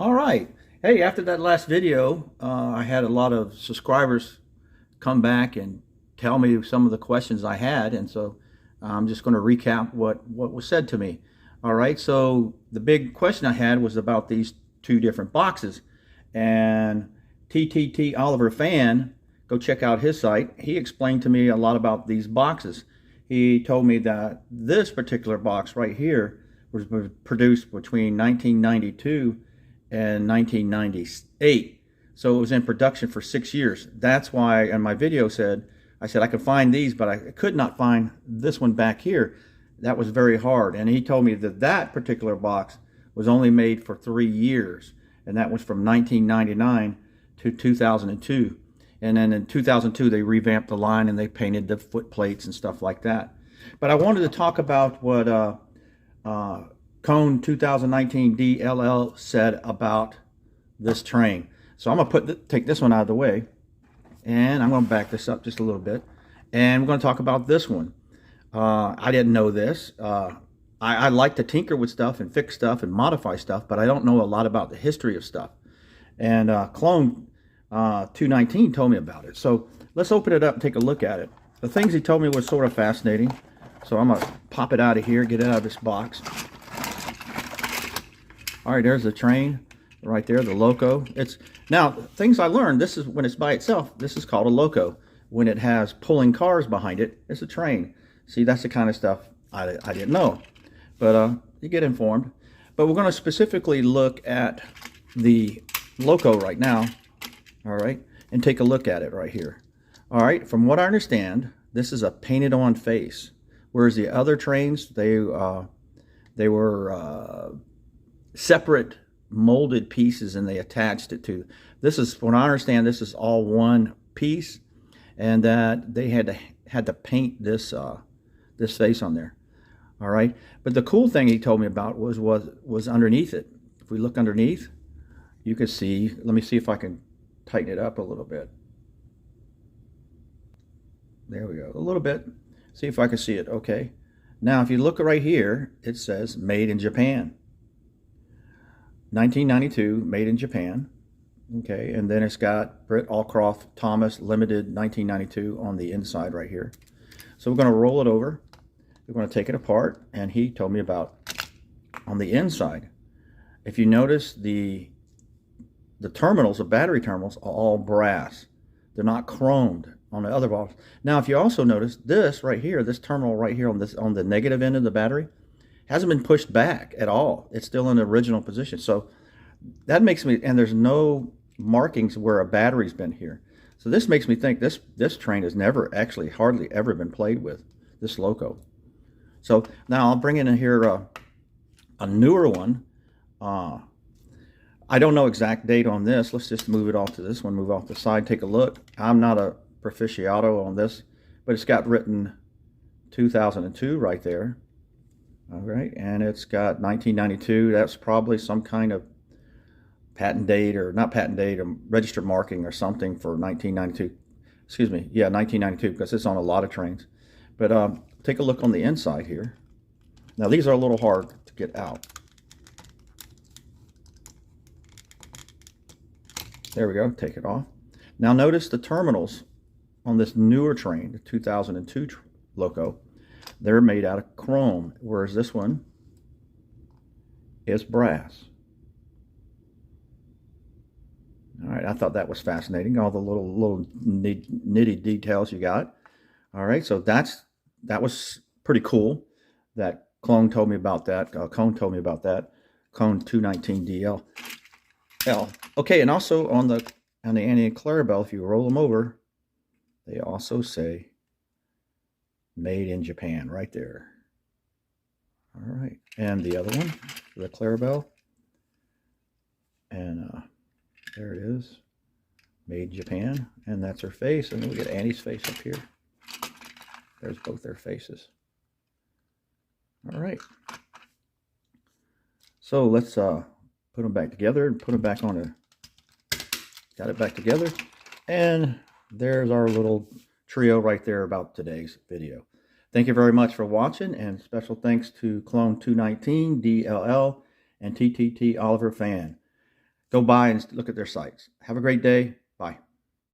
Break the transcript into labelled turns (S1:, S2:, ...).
S1: All right. Hey, after that last video, I had a lot of subscribers come back and tell me some of the questions I had, and so I'm just going to recap what was said to me. All right. So the big question I had was about these two different boxes, and TTT Oliver Fan, go check out his site. He explained to me a lot about these boxes. He told me that this particular box right here was produced between 1992 and 1998. So it was in production for 6 years. That's why in my video I said I could find these, but I could not find this one back here. That was very hard. And he told me that that particular box was only made for 3 years. And that was from 1999 to 2002. And then in 2002, they revamped the line and they painted the foot plates and stuff like that. But I wanted to talk about what Cone 2019 DLL said about this train. So I'm going to take this one out of the way, and I'm going to back this up just a little bit, and we're going to talk about this one. I didn't know this. I like to tinker with stuff and fix stuff and modify stuff, but I don't know a lot about the history of stuff. And Clone 219 told me about it. So let's open it up and take a look at it. The things he told me was sort of fascinating. So I'm going to pop it out of here, get it out of this box. All right, there's the train right there, the loco. Now, things I learned, this is when it's by itself, this is called a loco. When it has pulling cars behind it, it's a train. See, that's the kind of stuff I didn't know. But you get informed. But we're going to specifically look at the loco right now, all right, and take a look at it right here. All right, from what I understand, this is a painted on face, whereas the other trains, they were separate molded pieces and they attached it to. This is, from what I understand, this is all one piece, and that they had to paint this this face on there. All right, but the cool thing he told me about was underneath it. If we look underneath, you can see. Let me see if I can tighten it up a little bit. There we go, a little bit. See if I can see it. Okay. Now, if you look right here, it says "Made in Japan." 1992, made in Japan. Okay, and then it's got Britt Allcroft Thomas Limited 1992 on the inside right here. So we're going to roll it over. We're going to take it apart, and he told me about on the inside. If you notice, the terminals, the battery terminals, are all brass. They're not chromed on the other box. Now, if you also notice this right here, this terminal right here on the negative end of the battery, hasn't been pushed back at all. It's still in the original position. So that makes me, and there's no markings where a battery's been here. So this makes me think this train has never actually hardly ever been played with, this loco. So now I'll bring in here a newer one. I don't know exact date on this. Let's just move it off to this one, move off the side, take a look. I'm not a proficiato on this, but it's got written 2002 right there. All right, and it's got 1992. That's probably some kind of patent date, or not patent date, or registered marking or something for 1992. Excuse me, yeah, 1992, because it's on a lot of trains. But take a look on the inside here. Now, these are a little hard to get out. There we go, take it off. Now, notice the terminals on this newer train, the 2002 loco. They're made out of chrome, whereas this one is brass. All right, I thought that was fascinating, all the little nitty details you got. All right, so that was pretty cool that Clone told me about that. Cone told me about that. Cone 219 DL. Okay, and also on the anti-clarabelle, if you roll them over, they also say made in Japan right there. All right, and the other one, the Clarabelle, and there it is, made in Japan, and that's her face. And then we get Annie's face up here. There's both their faces. All right, so let's put them back together and put them back on got it back together, and there's our little trio right there about today's video. Thank you very much for watching, and special thanks to Clone 219 DLL and TTT Oliver Fan. go by and look at their sites. Have a great day.